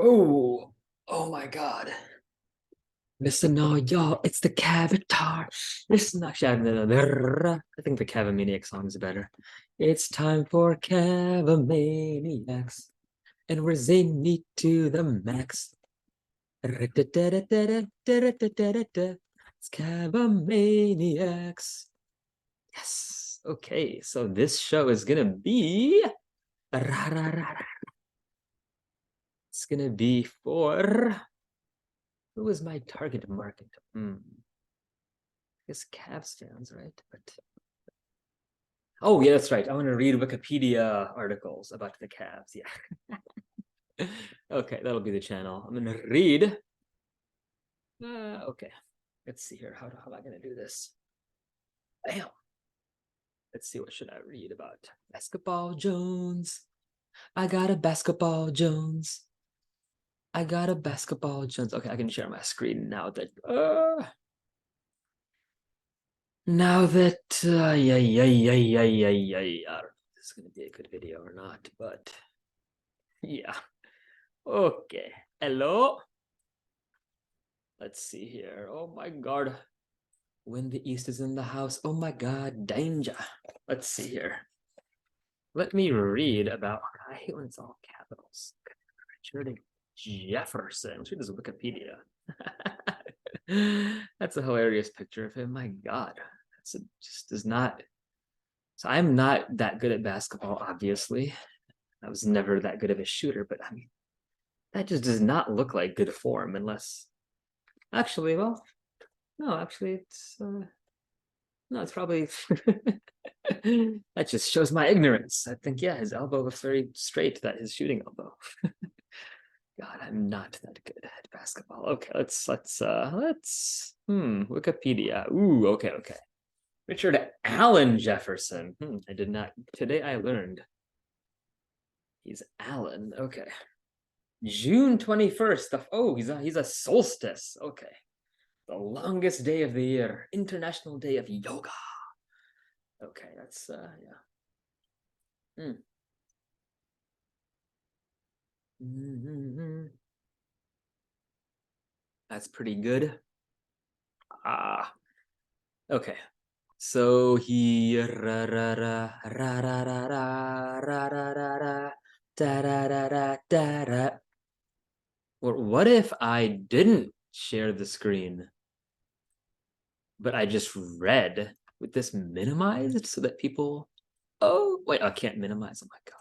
Whoa. Oh my God. Listen, no, y'all, it's the Cavatar. Listen, actually, I think the Cavamaniacs song is better. It's time for Cavamaniacs, and we're zany to the max. It's Cavamaniacs. Yes. Okay, so this show is gonna be. It's gonna be for. Who is my target market? I guess Cavs fans, right? But oh yeah, that's right. I want to read Wikipedia articles about the Cavs. Yeah. Okay, that'll be the channel. I'm gonna read. Okay, let's see here. How am I gonna do this? Bam. Let's see. What should I read about? Basketball Jones. I got a basketball Jones. I got a basketball Jones. Okay, I can share my screen now that yeah, I don't know if this is gonna be a good video or not, but yeah. Okay. Hello. Let's see here. Oh my God. When the East is in the house. Oh my God. Danger. Let's see here. Let me read about. I hate when it's all capitals. Richard Jefferson. Let's read his Wikipedia. That's a hilarious picture of him. My God. Just does not. So I'm not that good at basketball, obviously. I was never that good of a shooter, but I mean, that just does not look like good form unless. Actually, well, no, actually, it's no, it's probably that just shows my ignorance. I think, yeah, his elbow looks very straight. That his shooting elbow. God, I'm not that good at basketball. Okay, let's Wikipedia. Ooh, okay. Richard Allen Jefferson. I did not today. I learned he's Allen. Okay, June 21st. Oh, he's a solstice. Okay. The longest day of the year, International Day of Yoga. Okay, that's yeah. That's pretty good. Okay. So he ra ra ra ra ra ra ra ra ra ra ra da da da da da da. Or what if I didn't share the screen, but I just read with this minimized so that people. Oh wait, I can't minimize. Oh my God.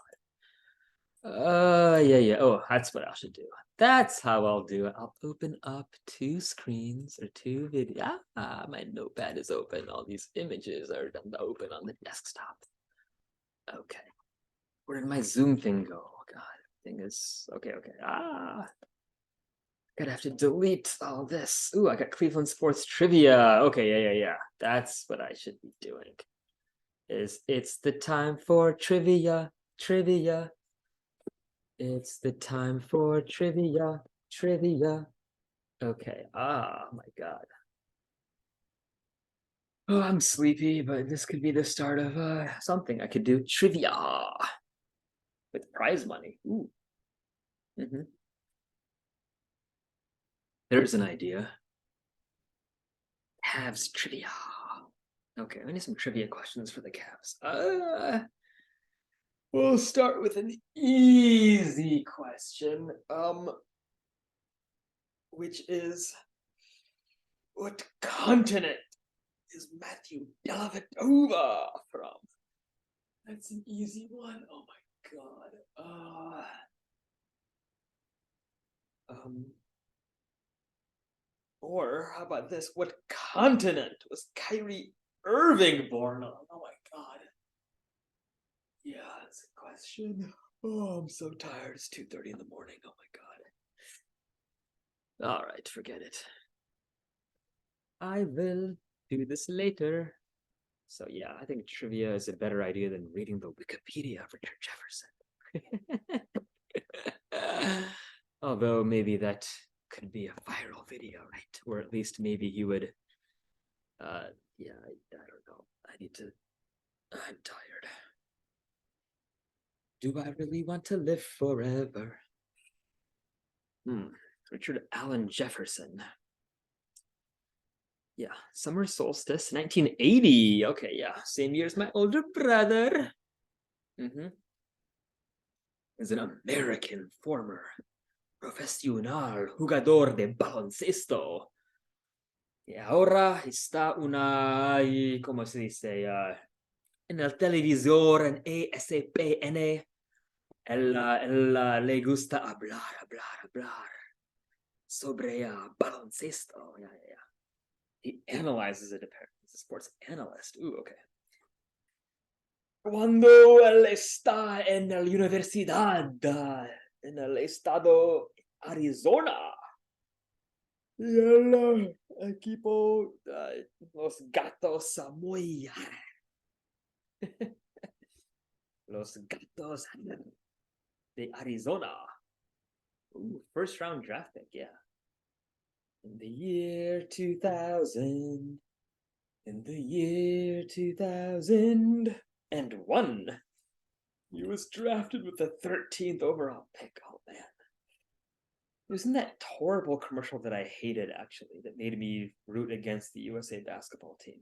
Yeah. Oh, that's what I should do. That's how I'll do it. I'll open up two screens or two videos. My notepad is open. All these images are open on the desktop. Okay. Where did my Zoom thing go? Oh God, thing is okay. Gotta have to delete all this. Ooh, I got Cleveland sports trivia. Okay, yeah. That's what I should be doing. It's the time for trivia. It's the time for trivia. Okay. My God. Oh, I'm sleepy, but this could be the start of something I could do. Trivia with prize money. Ooh. There's an idea. Cavs trivia. Okay, I need some trivia questions for the Cavs. We'll start with an easy question. Which is what continent is Matthew Dellavedova from? That's an easy one. Oh my God. Or how about this? What continent was Kyrie Irving born on? Oh my God. Yeah, that's a question. Oh, I'm so tired. It's 2:30 in the morning. Oh my God. All right, forget it. I will do this later. So yeah, I think trivia is a better idea than reading the Wikipedia of Richard Jefferson. Although maybe that could be a viral video, right? Or at least maybe he would. Yeah, I don't know. I'm tired. Do I really want to live forever? Richard Allen Jefferson. Yeah, summer solstice, 1980. Okay, yeah, same year as my older brother. Is an American former profesional jugador de baloncesto. Y ahora está ¿cómo se dice? En el televisor, en ESPN. Él le gusta hablar sobre baloncesto. Yeah, yeah, yeah. He analyzes it apparently. He's a sports analyst. Ooh, okay. Cuando él está en la universidad en el estado Arizona y el equipo los gatos muy los gatos de Arizona. Ooh, first round draft pick, yeah. In the year 2000, in the year 2001, he was drafted with the 13th overall pick. Oh man. It was in that horrible commercial that I hated, actually, that made me root against the USA basketball team.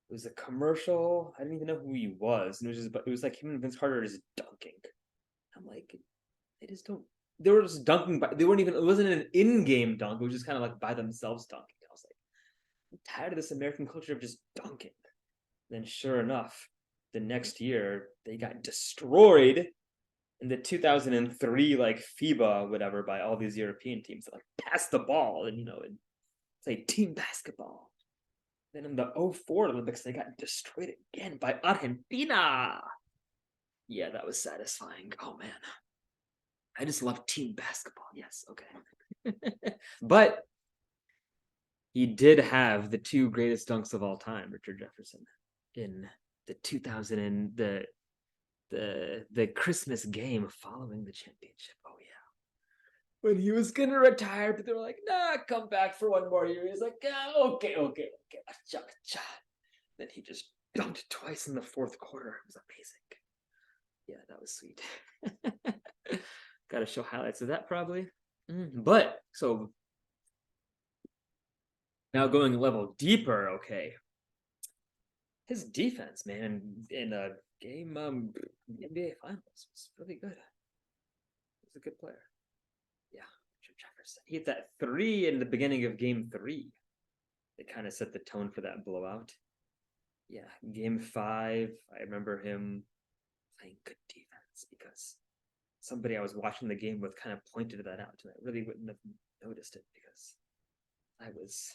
It was a commercial. I didn't even know who he was. And it was like him and Vince Carter just dunking. I'm like, they just don't. They were just dunking, they weren't even. It wasn't an in-game dunk. It was just kind of like by themselves dunking. I was like, I'm tired of this American culture of just dunking. Then, sure enough, the next year they got destroyed in the 2003 like FIBA whatever by all these European teams that like passed the ball and and play team basketball. Then in the 04 Olympics they got destroyed again by Argentina. Yeah, that was satisfying. Oh man, I just love team basketball. Yes, okay. But he did have the two greatest dunks of all time, Richard Jefferson, in the 2000 and the Christmas game following the championship. Oh yeah, when he was gonna retire, but they were like, "Nah, come back for one more year." He's like, "Okay, acha, acha." Then he just dunked twice in the fourth quarter. It was amazing. Yeah, that was sweet. Got to show highlights of that probably. But so now going a level deeper, okay. His defense, man, in a game NBA Finals was really good. He was a good player. Yeah, Richard Jefferson. He hit that three in the beginning of Game 3. It kind of set the tone for that blowout. Yeah, Game 5, I remember him playing good defense because somebody I was watching the game with kind of pointed that out, and I really wouldn't have noticed it because I was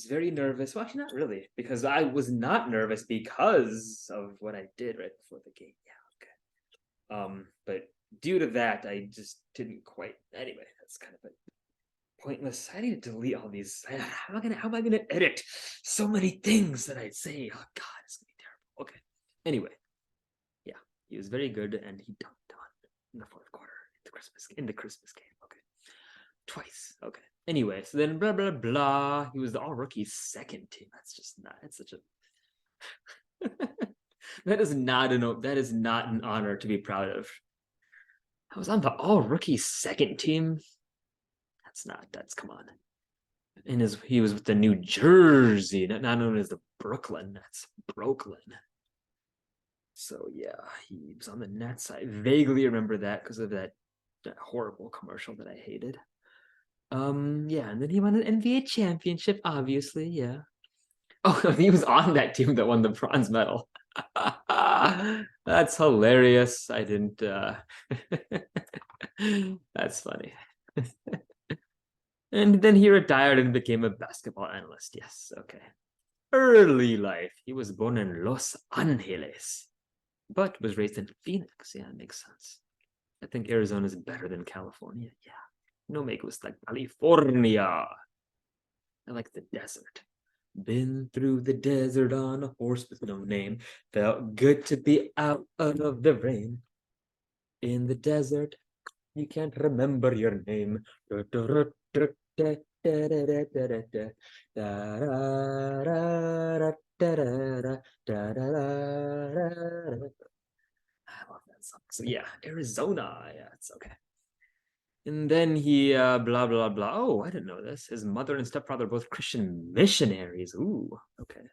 very nervous. Well, actually, not really, because I was not nervous because of what I did right before the game. Yeah, okay. But due to that, I just didn't quite. Anyway, that's kind of a pointless. I need to delete all these. How am I gonna edit so many things that I'd say? Oh God, it's gonna be terrible. Okay. Anyway, yeah, he was very good, and he dunked on in the fourth quarter in the Christmas game. Okay, twice. Okay. Anyway, so then blah blah blah. He was the all rookie second team. That's just not. It's such a. That is not an honor to be proud of. I was on the all rookie second team. That's come on. And he was with the New Jersey, not known as the Brooklyn Nets. Brooklyn. So yeah, he was on the Nets. I vaguely remember that because of that horrible commercial that I hated. Yeah, and then he won an NBA championship, obviously, yeah. Oh, he was on that team that won the bronze medal. That's hilarious. I didn't That's funny. And then he retired and became a basketball analyst. Yes, okay. Early life. He was born in Los Angeles, but was raised in Phoenix. Yeah, it makes sense. I think Arizona is better than California. Yeah. No me gusta California. I like the desert. Been through the desert on a horse with no name. Felt good to be out of the rain. In the desert, you can't remember your name. I love that song. So yeah, Arizona. Yeah, it's okay. And then he blah blah blah. Oh, I didn't know this. His mother and stepfather are both Christian missionaries. Ooh, okay.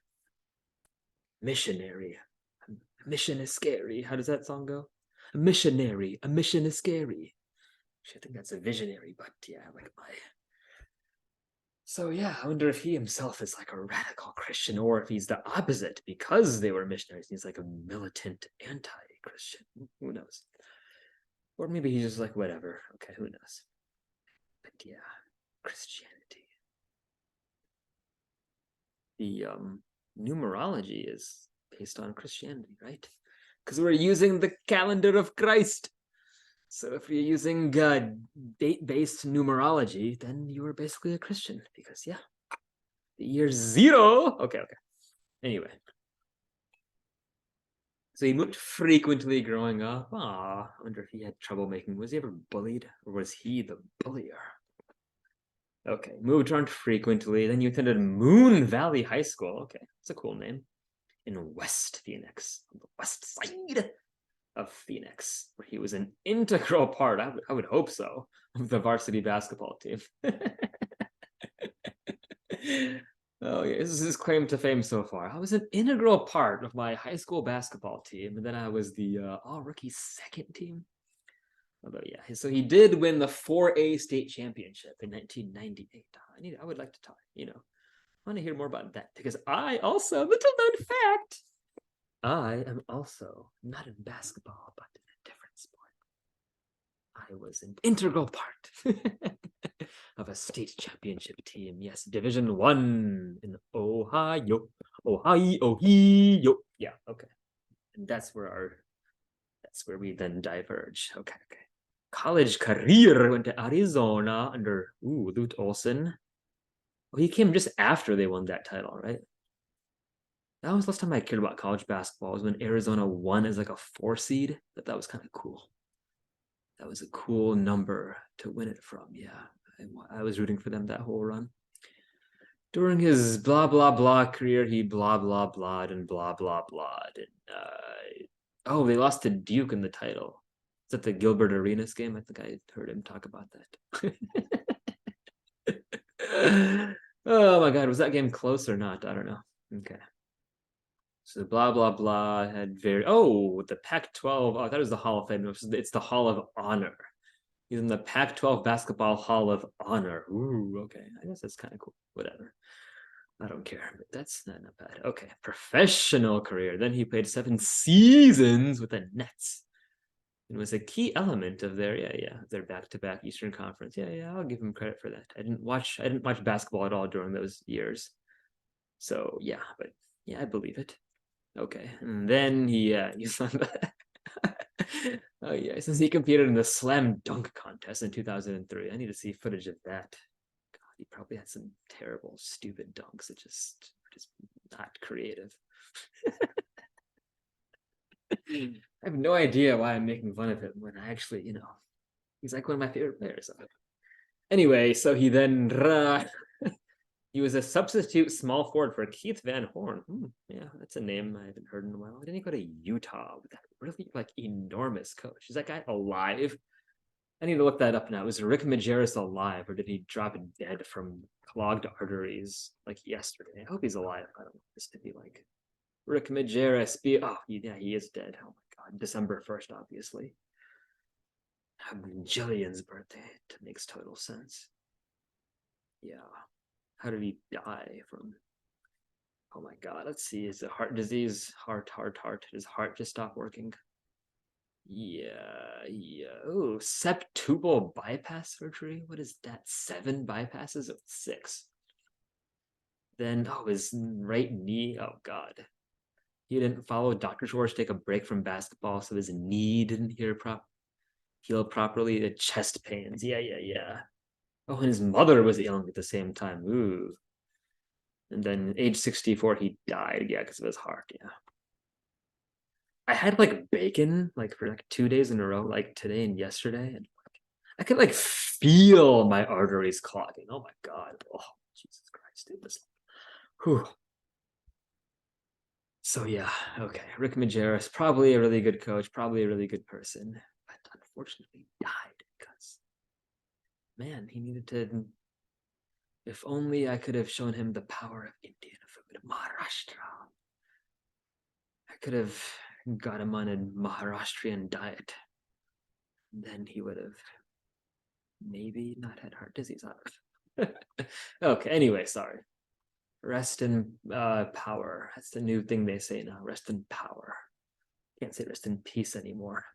Missionary. A mission is scary. How does that song go? A missionary. A mission is scary. I think that's a visionary, but yeah, like my. So yeah, I wonder if he himself is like a radical Christian or if he's the opposite because they were missionaries. He's like a militant anti-Christian. Who knows? Or maybe he's just like whatever. Okay, who knows? But yeah, Christianity. The numerology is based on Christianity, right? Because we're using the calendar of Christ. So if you're using date-based numerology, then you are basically a Christian because yeah, the year 0. Okay. Anyway, so he moved frequently growing up. I wonder if he had trouble making. Was he ever bullied, or was he the bullier? Okay, moved around frequently. Then you attended Moon Valley High School. Okay, it's a cool name. In West Phoenix, on the west side of Phoenix, where he was an integral part, I would hope so, of the varsity basketball team. Oh yeah, this is his claim to fame so far. I was an integral part of my high school basketball team, and then I was the all-rookie second team. Although yeah, so he did win the 4A state championship in 1998. I would like to talk, I want to hear more about that because I also, little known fact, I am also not in basketball, but in a different sport. I was an integral part of a state championship team. Yes, Division 1 in Ohio. Yeah, okay. And that's where we then diverge. Okay. College career went to Arizona under Lute Olson. Oh, he came just after they won that title, right? That was the last time I cared about college basketball, was when Arizona won as like a 4 seed. But that was kind of cool. That was a cool number to win it from. Yeah, I was rooting for them that whole run. During his blah blah blah career, he blah blah blah and blah blah blah. And they lost to Duke in the title. Is that the Gilbert Arenas game? I think I heard him talk about that. Oh my God, was that game close or not? I don't know. Okay. So blah blah blah had the Pac-12. Oh, that was the Hall of Fame. It's the Hall of Honor. He's in the Pac-12 Basketball Hall of Honor. Ooh, okay. I guess that's kind of cool. Whatever. I don't care, but that's not bad. Okay, professional career. Then he played 7 seasons with the Nets. It was a key element of their back-to-back Eastern Conference. Yeah, I'll give him credit for that. I didn't watch basketball at all during those years. So yeah, but yeah, I believe it. Okay, and then he's on the oh yeah, since he competed in the slam dunk contest in 2003. I need to see footage of that. God, he probably had some terrible, stupid dunks that just not creative. I have no idea why I'm making fun of him when I actually, he's like one of my favorite players. Anyway, so he then he was a substitute small forward for Keith Van Horn. Yeah, that's a name I haven't heard in a while. Didn't he go to Utah with that really enormous coach? Is that guy alive? I need to look that up now. Was Rick Majerus alive, or did he drop dead from clogged arteries yesterday? I hope he's alive. I don't want this to be like Rick Majerus. He is dead. Oh my God, December 1st, obviously. Jillian's birthday. It makes total sense. Yeah. How did he die from? Oh my God, let's see. Is it heart disease? Heart. His heart just stopped working? Yeah. Oh, septubal bypass surgery. What is that? 7 bypasses? 6. Then, his right knee. Oh God. He didn't follow Dr. George take a break from basketball, so his knee didn't heal properly. The chest pains. Yeah. Oh, and his mother was ill at the same time. Ooh. And then age 64, he died. Yeah, because of his heart. Yeah. I had bacon for 2 days in a row, today and yesterday, and I could feel my arteries clogging. Oh my God. Oh, Jesus Christ. It was So yeah, okay. Rick Majerus, probably a really good coach, probably a really good person, but unfortunately died because, man, he needed to. If only I could have shown him the power of Indian food, Maharashtra. I could have got him on a Maharashtrian diet. Then he would have maybe not had heart disease. Okay, anyway, sorry. Rest in power. That's the new thing they say now. Rest in power. Can't say rest in peace anymore.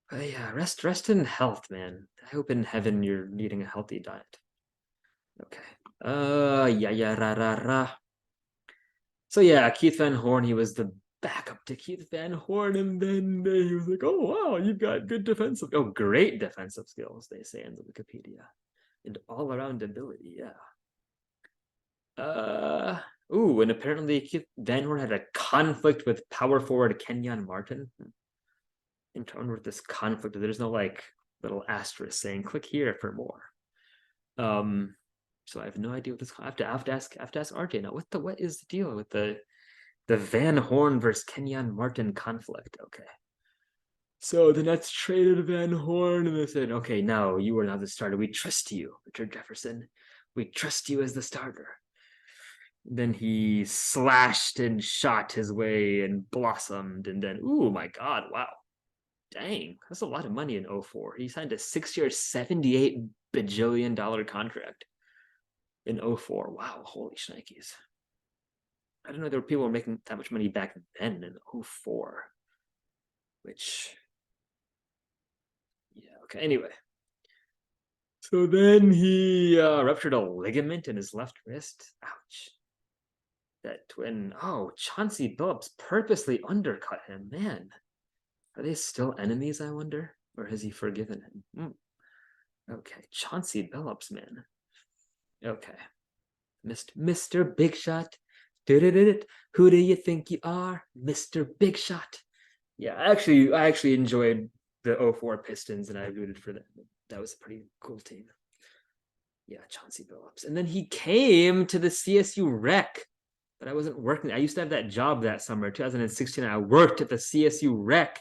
But yeah, rest in health, man. I hope in heaven you're eating a healthy diet. Okay. Yeah, ra, ra, ra. So yeah, Keith Van Horn, he was the backup to Keith Van Horn, and then he was like, oh wow, you've got good defensive, oh great defensive skills, they say in the Wikipedia. And all around ability, yeah. Ooh, and apparently Keith Van Horn had a conflict with power forward Kenyon Martin. In tone with this conflict, there's no like little asterisk saying click here for more. So I have no idea what this. I have to ask RJ now. What is the deal with the Van Horn versus Kenyon Martin conflict? Okay. So the Nets traded Van Horn and they said, okay, now you are now the starter. We trust you, Richard Jefferson. We trust you as the starter. Then he slashed and shot his way and blossomed. And then, ooh, my God, wow. Dang, that's a lot of money in 04. He signed a 6-year, $78 bajillion contract in 04. Wow, holy shnikes. I didn't know there were people making that much money back then in 04. Which, yeah, okay, anyway. So then he ruptured a ligament in his left wrist. Ouch. That twin. Oh, Chauncey Billups purposely undercut him. Man, are they still enemies, I wonder? Or has he forgiven him? Okay, Chauncey Billups, man. Okay. Mr. Big Shot. Who do you think you are, Mr. Big Shot? Yeah, I actually enjoyed the 04 Pistons and I rooted for them. That was a pretty cool team. Yeah, Chauncey Billups. And then he came to the CSU Rec, but I wasn't working. I used to have that job that summer, 2016. I worked at the CSU Rec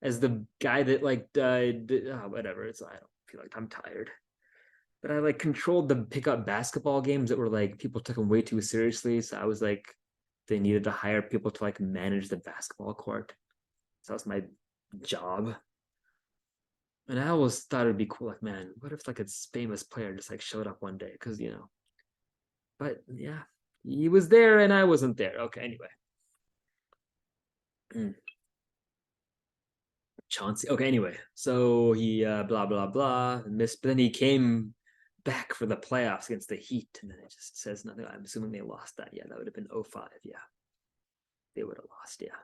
as the guy that like whatever. It's I don't feel like I'm tired. But I like controlled the pickup basketball games that were like people took them way too seriously. So I was like, they needed to hire people to like manage the basketball court. So that was my job. And I always thought it'd be cool, like, man, what if like a famous player just like showed up one day? Because but yeah, he was there and I wasn't there. Okay, anyway. Chauncey. Okay, anyway. So he blah blah blah missed, but then he came back for the playoffs against the Heat, and then it just says nothing. I'm assuming they lost that. Yeah, that would have been 05. Yeah. They would have lost, yeah.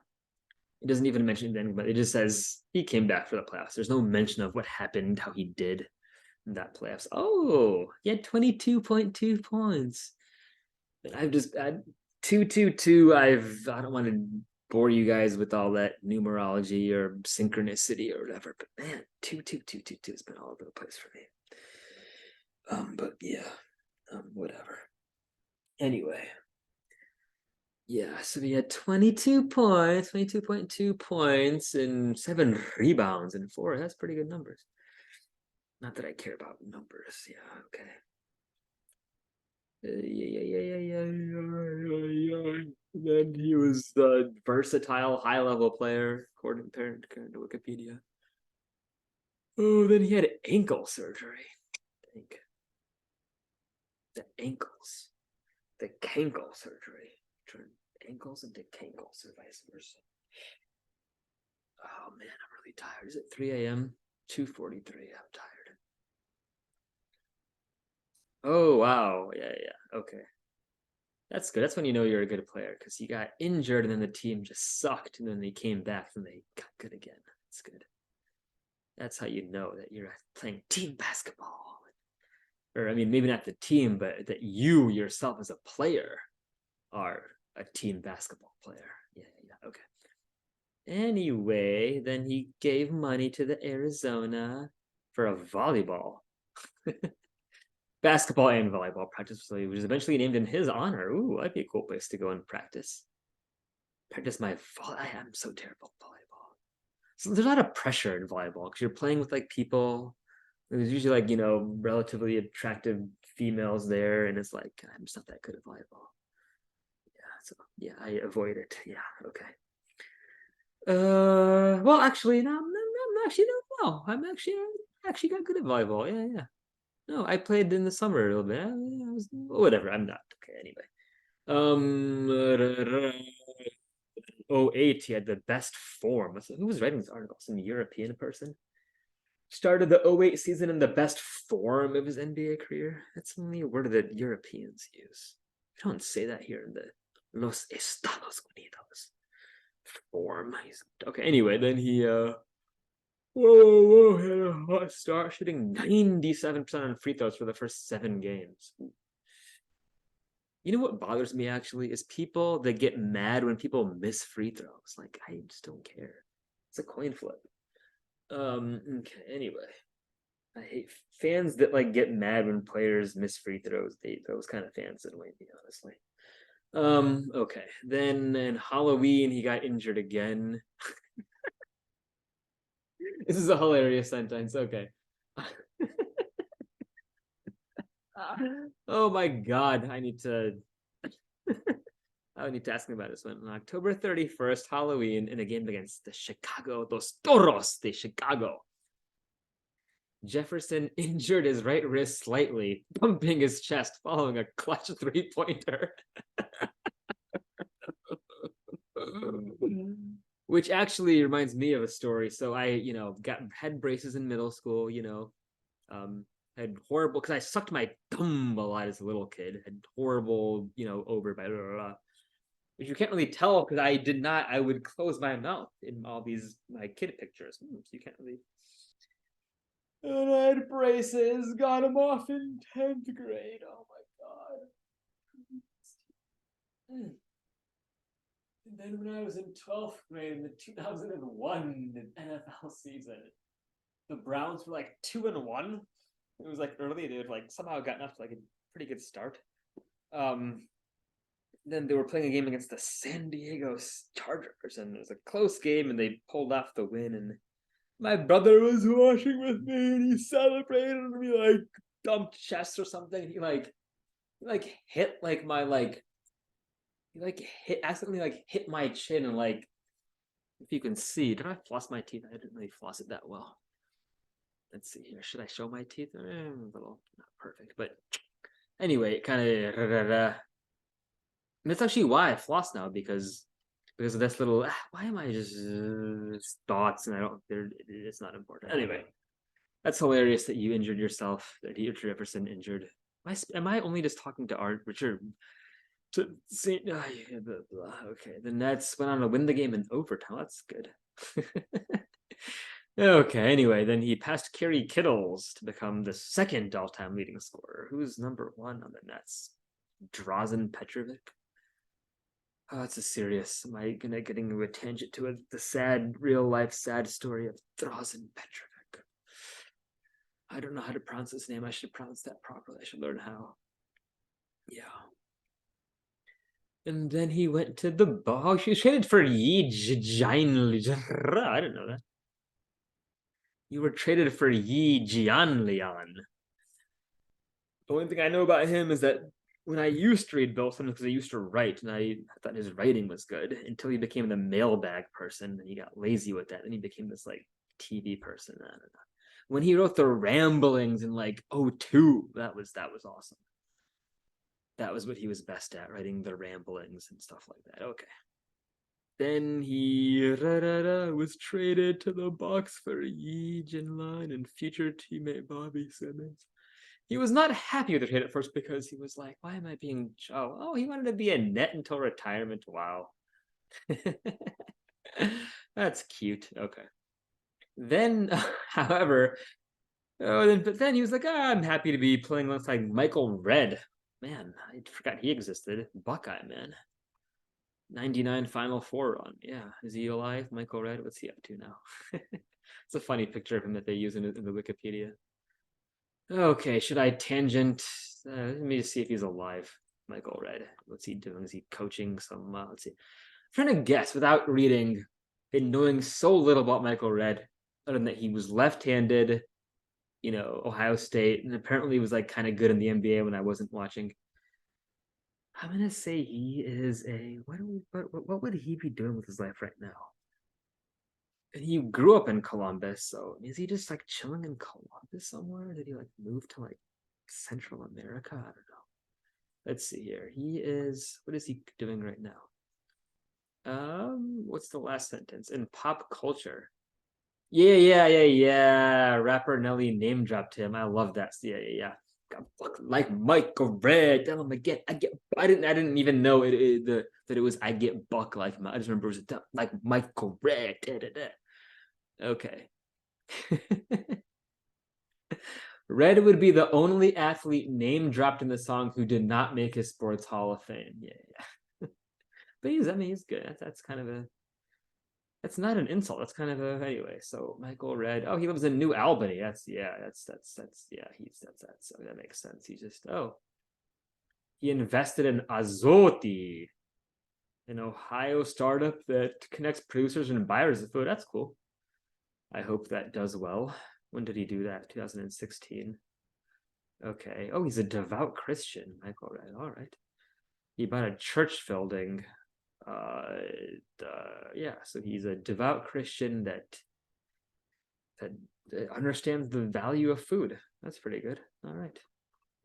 It doesn't even mention anything, but it just says he came back for the playoffs. There's no mention of what happened, how he did in that playoffs. Oh, he had 22.2 points. And I've just had 222. I don't want to bore you guys with all that numerology or synchronicity or whatever, but man, 22222 has been all over the place for me. But yeah, whatever. Anyway, yeah, so he had 22 points, 22.2 points, and 7 rebounds and 4. That's pretty good numbers. Not that I care about numbers. Yeah, okay. Yeah. Then he was the versatile, high-level player, according to Wikipedia. Oh, then he had ankle surgery. I think. The ankles. The cankle surgery. Turn ankles into cankles or vice versa. Oh man, I'm really tired. Is it 3 a.m.? 2:43. I'm tired. Oh wow. Yeah. Okay. That's good. That's when you know you're a good player because he got injured and then the team just sucked and then they came back and they got good again. That's good. That's how you know that you're playing team basketball. Or I mean, maybe not the team, but that you yourself as a player are a team basketball player. Yeah. Okay. Anyway, then he gave money to the Arizona for a volleyball, basketball and volleyball practice facility, which was eventually named in his honor. Ooh, that'd be a cool place to go and practice. practice my I am so terrible at volleyball. So there's a lot of pressure in volleyball because you're playing with like people. There's usually like, relatively attractive females there, and it's like I'm just not that good at volleyball. Yeah, so yeah, I avoid it. Yeah, okay. Well, actually, no, I'm actually no. I actually got good at volleyball. Yeah, yeah. No, I played in the summer a little bit. Whatever. I'm not okay anyway. Um, 08, he had the best form. Who was writing this article? Some European person. Started the 08 season in the best form of his NBA career. That's only a word that Europeans use. We don't say that here in the Los Estados Unidos. Form. Okay, anyway, then he whoa, had a hot start, shooting 97% on free throws for the first 7 games. You know what bothers me actually is people that get mad when people miss free throws. Like I just don't care. It's a coin flip. Okay, anyway. I hate fans that like get mad when players miss free throws. Those kind of fans annoy me, honestly. Okay. Then in Halloween he got injured again. This is a hilarious sentence. Okay. Oh my god, I need to ask him about this one. On October 31st, Halloween, in a game against the Los Toros de Chicago. Jefferson injured his right wrist slightly, bumping his chest following a clutch 3-pointer. Which actually reminds me of a story. So I, got head braces in middle school, had horrible, because I sucked my thumb a lot as a little kid, had horrible, overbite, blah, blah, blah. Which you can't really tell because I would close my mouth in all these my kid pictures. So you can't really. And I had braces, got them off in 10th grade. Oh my god. And then when I was in 12th grade in the 2001 NFL season, the Browns were like 2-1. It was like early. They had like somehow gotten up to like a pretty good start. Then they were playing a game against the San Diego Chargers, and it was a close game, and they pulled off the win. And my brother was watching with me, and he celebrated, and he like dumped chest or something. He hit like my accidentally hit my chin, and like, if you can see, did I floss my teeth? I didn't really floss it that well. Let's see here. Should I show my teeth? A little not perfect, but anyway, it kind of. And that's actually why I floss now, because of this little. Why am I just thoughts, and I don't. It's not important. Anyway, that's hilarious that you injured yourself. That Richard Jefferson injured. Am I only just talking to Richard? To see, okay, the Nets went on to win the game in overtime. That's good. Okay, anyway, then he passed Kerry Kittles to become the second all-time leading scorer. Who's number 1 on the Nets? Drazen Petrovic. Oh, it's a serious. Am I getting a tangent to the sad, real life, sad story of Drazen Petrovic? I don't know how to pronounce his name. I should pronounce that properly. I should learn how. Yeah. And then he went to the ball. He was traded for Yi Jianli. I didn't know that. You were traded for Yi Jianlian. The only thing I know about him is that when I used to read Bill Simmons, because I used to write, and I thought his writing was good until he became the mailbag person, and he got lazy with that. Then he became this like TV person. I don't know. When he wrote the Ramblings in like 02, that was awesome. That was what he was best at, writing the Ramblings and stuff like that. Okay. Then he was traded to the Bucks for Yi Jianlian and future teammate Bobby Simmons. He was not happy with the trade at first because he was like, why am I being he wanted to be a net until retirement. Wow. That's cute. Okay. Then, however, but then he was like, I'm happy to be playing alongside Michael Redd. Man, I forgot he existed. Buckeye, man. 99 Final Four run. Yeah. Is he alive? Michael Redd? What's he up to now? It's a funny picture of him that they use in the Wikipedia. Okay, should I tangent? Let me just see if he's alive. Michael Redd. What's he doing? Is he coaching some? Let's see. trying to guess without reading and knowing so little about Michael Redd, other than that he was left-handed, Ohio State, and apparently was like kind of good in the NBA when I wasn't watching. I'm gonna say he is a what would he be doing with his life right now? And he grew up in Columbus, so is he just like chilling in Columbus somewhere? Did he like move to like Central America? I don't know. Let's see here. What is he doing right now? What's the last sentence? In pop culture. Yeah. Rapper Nelly name dropped him. I love that. Yeah. Like Michael Red. Tell him again. I didn't even know that it was I get buck like I just remember it was like Michael Red. Okay. Red would be the only athlete name dropped in the song who did not make his sports Hall of Fame. Yeah. But he's good. That's kind of that's not an insult. That's kind of anyway. So Michael Red. Oh, he lives in New Albany. That's yeah. That's yeah. So that makes sense. He invested in Azoti, an Ohio startup that connects producers and buyers of food. That's cool. I hope that does well. When did he do that? 2016. Okay. Oh, he's a devout Christian, Michael Red. All right. He bought a church building. Yeah, so he's a devout Christian that understands the value of food. That's pretty good. All right.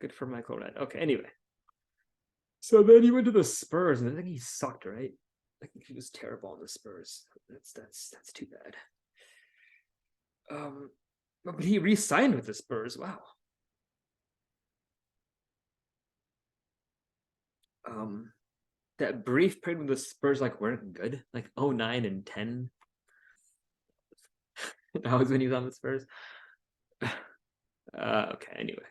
Good for Michael Red. Okay, anyway. So then he went to the Spurs, and I think he sucked, right? I think he was terrible on the Spurs. That's too bad. But he re-signed with the Spurs. Wow. That brief period when the Spurs like weren't good, like 09 and 10. That was when he was on the Spurs. Okay, anyway.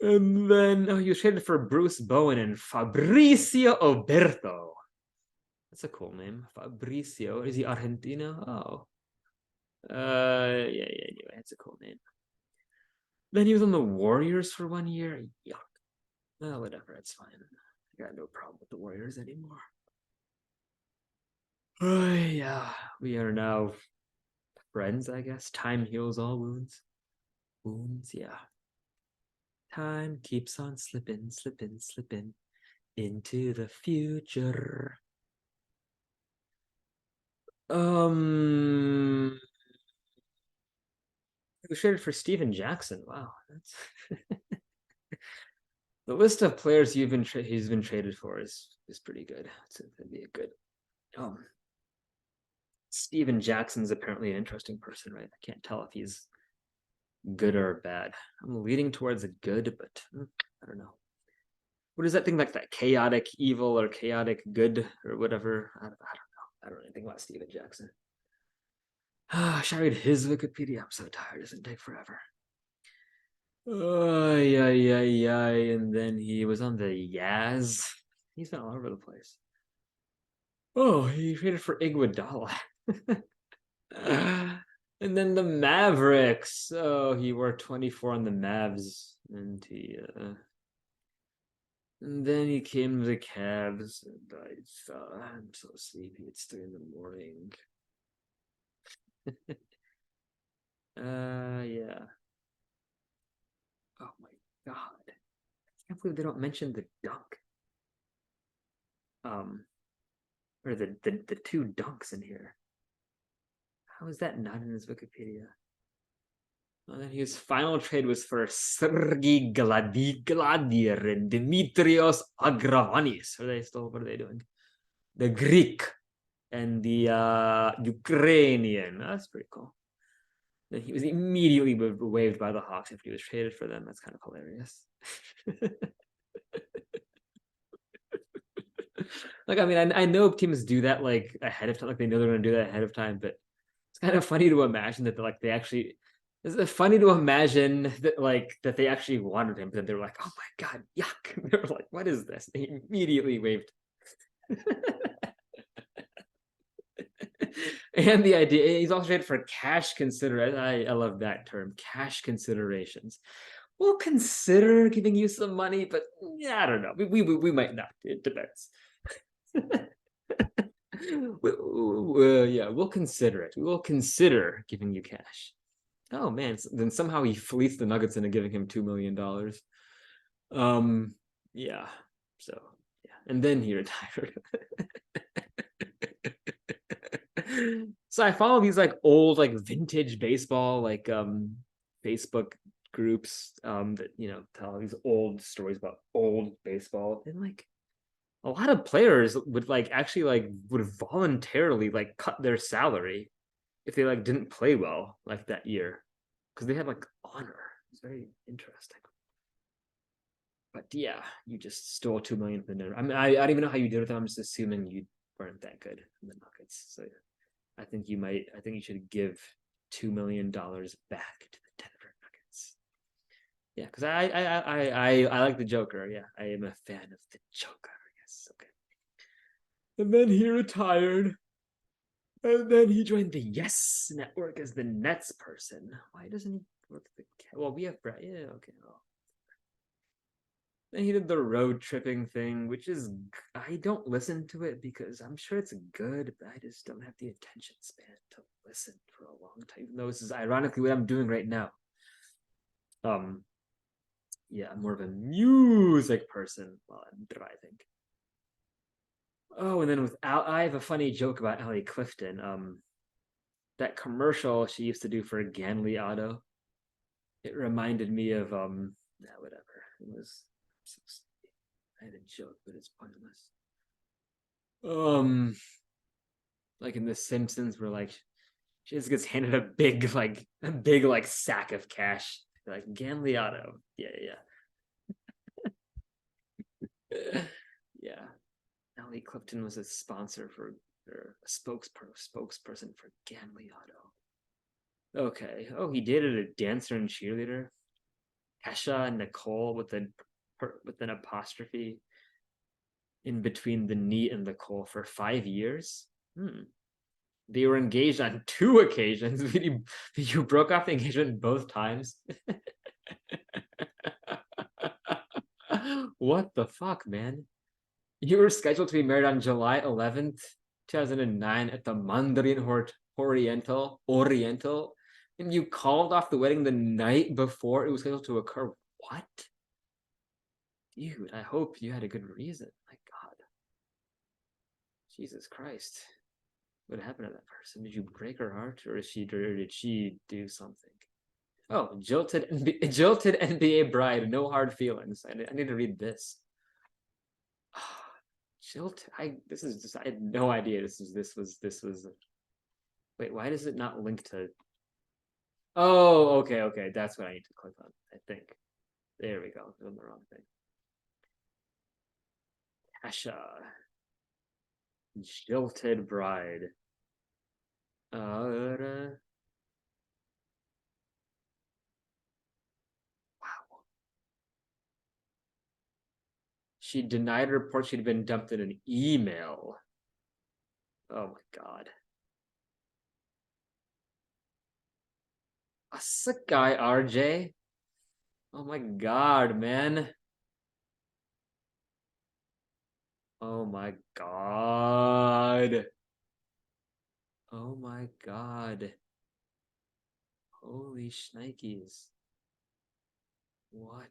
And then he was traded for Bruce Bowen and Fabrizio Oberto. That's a cool name. Fabrizio. Is he Argentino? Oh. Yeah, anyway, it's a cool name. Then he was on the Warriors for 1 year. Yuck. Oh, whatever, it's fine. I got no problem with the Warriors anymore. Yeah, we are now friends, I guess. Time heals all wounds. Wounds, yeah. Time keeps on slipping into the future. It was traded for Steven Jackson. Wow, that's the list of players he's been traded for is pretty good. So that'd be a good. Steven Jackson's apparently an interesting person, right? I can't tell if he's good or bad. I'm leaning towards a good, but I don't know. What is that thing like that chaotic evil or chaotic good or whatever? I don't know. I don't know anything about Steven Jackson. Should I read his Wikipedia? I'm so tired. It doesn't take forever. Yeah. And then he was on the Yaz. He's been all over the place. Oh, he traded for Iguodala. And then the Mavericks. Oh, he wore 24 on the Mavs. And then he came to the Cavs. And I'm so sleepy. It's 3 a.m. Yeah. Oh my god. I can't believe they don't mention the dunk. Or the 2 dunks in here. How is that not in his Wikipedia? And then his final trade was for Sergei Gladier and Dimitrios Agravanis. What are they doing? The Greek and the Ukrainian. That's pretty cool. Then he was immediately waived by the Hawks after he was traded for them. That's kind of hilarious. Like, I mean, I know teams do that like ahead of time, like they know they're going to do that ahead of time, but it's kind of funny to imagine that they actually. It's funny to imagine that they actually wanted him, but then they were like, "Oh my god, yuck!" They were like, "What is this?" They immediately waived. And the idea he's also traded for cash consideration. I love that term, cash considerations. We'll consider giving you some money, but yeah, I don't know. We might not. It depends. Yeah, we'll consider it. We will consider giving you cash. Oh man, then somehow he fleeced the Nuggets into giving him $2 million. Um, yeah. So yeah, and then he retired. So I follow these like old like vintage baseball like Facebook groups that tell these old stories about old baseball, and like a lot of players would like actually like would voluntarily like cut their salary if they like didn't play well like that year because they had like honor. It's very interesting. But yeah, you just stole 2 million from the Denver. I mean, I don't even know how you did it. I'm just assuming you weren't that good in the Nuggets. So I think you might. I think you should give $2 million back to the Denver Nuggets. Yeah, because I like the Joker. Yeah, I am a fan of the Joker. Yes, okay. And then he retired. And then he joined the Yes Network as the Nets person. Why doesn't he work the? Well, we have Brett. Yeah, okay. Well, then he did the road tripping thing, which is I don't listen to it because I'm sure it's good, but I just don't have the attention span to listen for a long time. Even though this is ironically what I'm doing right now. Um, yeah, I'm more of a music person while I'm driving. Oh, and then I have a funny joke about Ellie Clifton. That commercial she used to do for Ganley Auto. It reminded me of whatever. It was I had a joke, but it's pointless. Like in The Simpsons, where like she just gets handed a big sack of cash. Like Ganley Auto. Yeah, yeah. Yeah. Ellie Clifton was a sponsor for or a spokesperson for Ganley Auto. Okay. Oh, he dated a dancer and cheerleader. Kesha Nicole with an apostrophe in between the knee and the Cole for 5 years. They were engaged on 2 occasions. You broke off the engagement both times. What the fuck, man? You were scheduled to be married on July 11th, 2009 at the Mandarin Oriental, and you called off the wedding the night before it was scheduled to occur. What? Dude, I hope you had a good reason. My God. Jesus Christ. What happened to that person? Did you break her heart, or did she do something? Oh, jilted NBA bride, no hard feelings. I need to read this. Jilted. This is just I had no idea this was. Wait, why does it not link to? Oh, okay. That's what I need to click on. I think. There we go. I'm on the wrong thing. Tasha, jilted bride. Wow. She denied reports she'd been dumped in an email. Oh my God. A sick guy, RJ. Oh my God, man. Oh my God. Oh my God. Holy shnikes. What?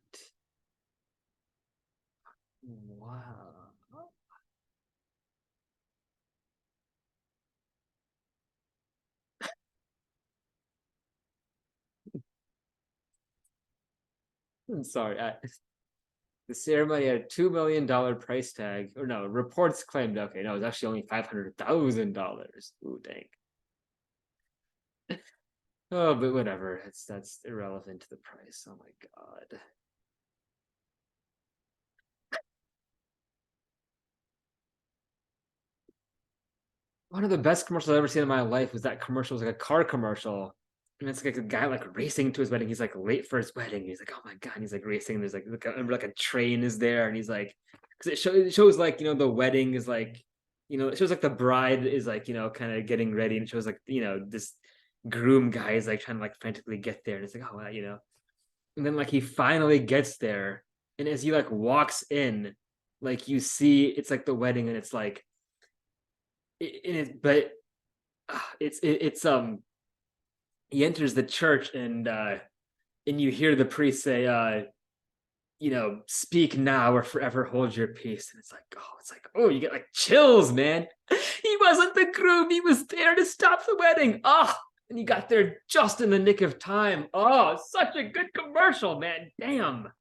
Wow. I'm sorry. The ceremony had a $2 million price tag. Or no, reports claimed, okay, no, it was actually only $500,000. Ooh, dang. Oh, but whatever. That's irrelevant to the price. Oh my God. One of the best commercials I've ever seen in my life was that commercial. It was like a car commercial. And it's like a guy like racing to his wedding. He's like late for his wedding. He's like, oh my God. And he's like racing. And there's like a train is there. And he's like, because it shows like, the wedding is like, it shows like the bride is like, kind of getting ready. And it shows like, this groom guy is like trying to like frantically get there. And it's like, oh, wow. And then like he finally gets there. And as he like walks in, like you see it's like the wedding and it's like but it's he enters the church and you hear the priest say speak now or forever hold your peace. And it's like, oh, you get like chills, man. He wasn't the groom, he was there to stop the wedding. And you got there just in the nick of time. Such a good commercial, man. Damn.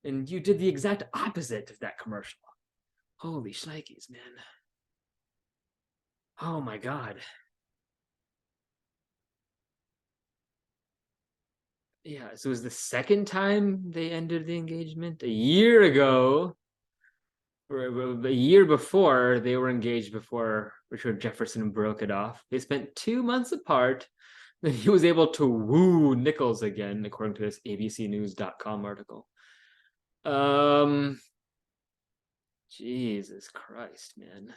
And you did the exact opposite of that commercial. Holy shnikes, man. Oh my god. Yeah, so it was the second time they ended the engagement a year ago. A year before, they were engaged before Richard Jefferson broke it off. They spent 2 months apart. Then he was able to woo Nichols again, according to this abcnews.com article. Jesus Christ, man.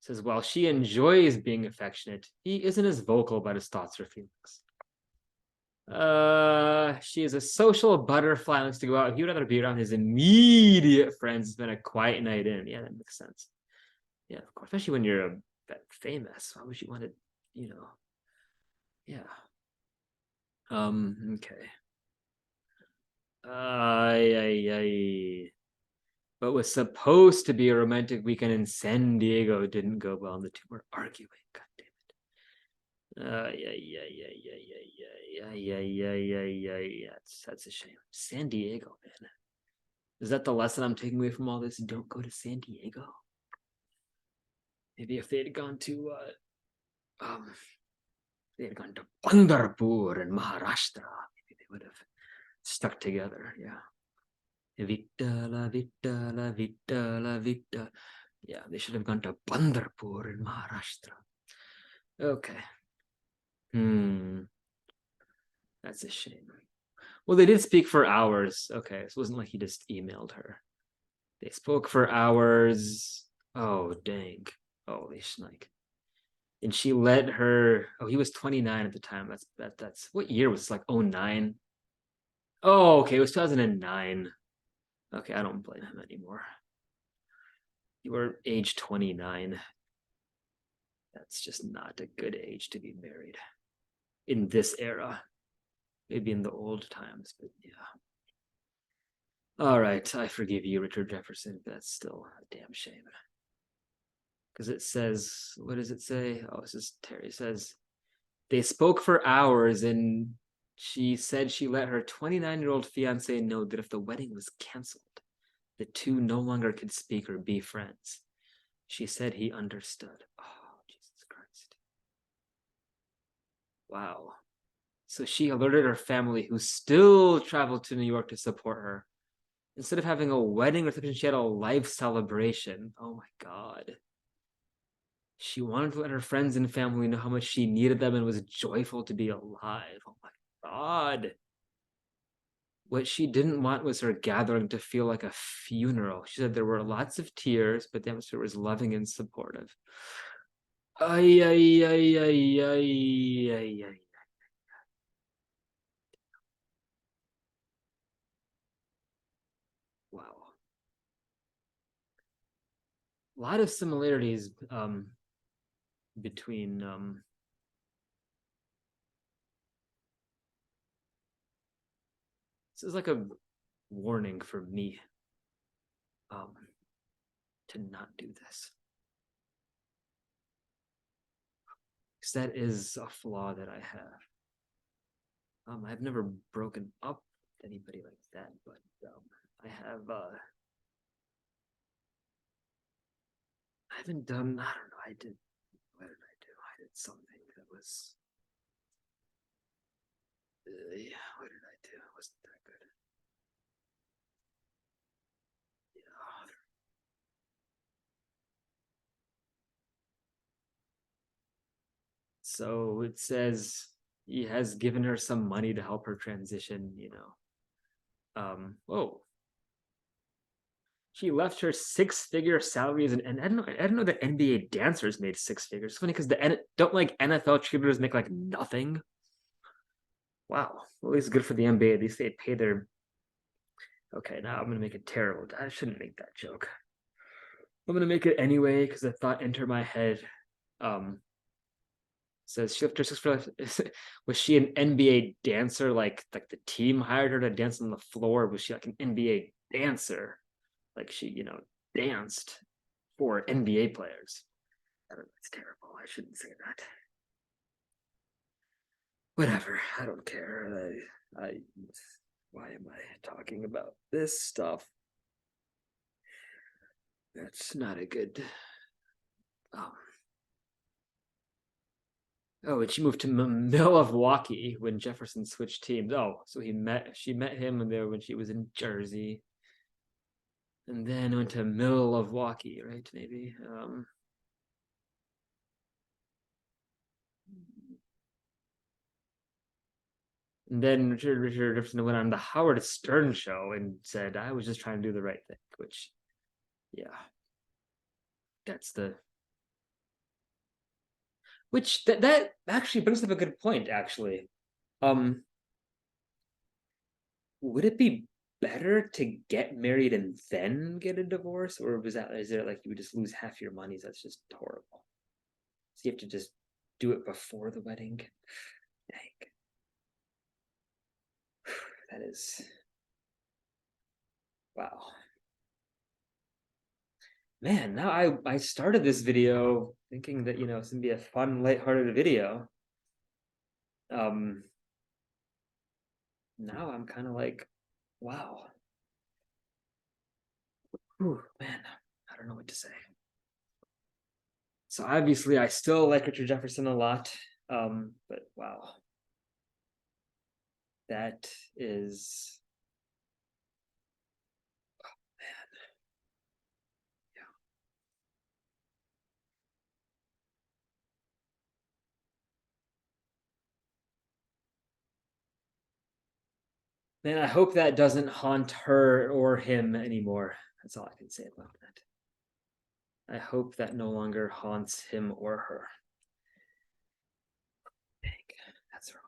Says while she enjoys being affectionate, he isn't as vocal about his thoughts or feelings. She is a social butterfly, likes to go out. He would rather be around his immediate friends. It's been a quiet night in. Yeah, that makes sense. Yeah, of course. Especially when you're famous. Why would you want to, yeah. Okay. But was supposed to be a romantic weekend in San Diego. Didn't go well, and the two were arguing. God damn it. That's a shame. San Diego, man. Is that the lesson I'm taking away from all this? Don't go to San Diego. Maybe if they had gone to Pandharpur in Maharashtra, maybe they would have stuck together. Yeah. Vittala, Vittala, Vittala, Vittala. Yeah, they should have gone to Pandharpur in Maharashtra. Okay. That's a shame. Well, they did speak for hours. Okay, so it wasn't like he just emailed her. They spoke for hours. Oh, dang. Holy shnik. And she let her. Oh, he was 29 at the time. That's what year was this? Like 09? Oh, okay, it was 2009. Okay, I don't blame him anymore. You were age 29. That's just not a good age to be married in this era. Maybe in the old times, but yeah. All right, I forgive you, Richard Jefferson. But that's still a damn shame. Because it says, what does it say? Oh, this is Terry says, they spoke for hours and she said she let her 29-year-old fiance know that if the wedding was canceled, the two no longer could speak or be friends. She said he understood. Oh, Jesus Christ. Wow. So she alerted her family, who still traveled to New York to support her. Instead of having a wedding reception, she had a life celebration. Oh my God. She wanted to let her friends and family know how much she needed them and was joyful to be alive. Oh my God. What she didn't want was her gathering to feel like a funeral. She said there were lots of tears, but the atmosphere was loving and supportive. Ay, ay, ay, ay, ay, ay, ay. Wow. A lot of similarities between this is like a warning for me to not do this, because that is a flaw that I have. I've never broken up with anybody like that, but I have I haven't done, I don't know, I did, what did I do? I did something that was yeah, what did I do? It wasn't that good. Yeah. So it says he has given her some money to help her transition, whoa. She left her six-figure salaries, and I don't know that NBA dancers made six figures. It's funny because don't like NFL cheerleaders make like nothing. Wow, well, at least good for the NBA. At least they pay their. Okay, now I'm gonna make it terrible. I shouldn't make that joke. I'm gonna make it anyway because a thought entered my head. Says shifter six for was she an NBA dancer? Like the team hired her to dance on the floor? Was she like an NBA dancer? Like she, danced for NBA players. I don't know, it's terrible. I shouldn't say that. Whatever. I don't care. I why am I talking about this stuff? That's not a good. Um, oh, and she moved to Milwaukee when Jefferson switched teams. Oh, so she met him there when she was in Jersey, and then went to Milwaukee, right? Maybe. And then Richard Jefferson went on the Howard Stern show and said, "I was just trying to do the right thing," which, yeah, that's the which that actually brings up a good point. Actually, um, would it be better to get married and then get a divorce, or is it like you would just lose half your money? That's just horrible. So you have to just do it before the wedding. Dang, that is wow. Man, now I started this video thinking that it's gonna be a fun, lighthearted video. Um, Now I'm kind of like, wow, ooh, man, I don't know what to say. So obviously, I still like Richard Jefferson a lot, but wow, that is, man. I hope that doesn't haunt her or him anymore. That's all I can say about that. I hope that no longer haunts him or her. Dang, that's wrong.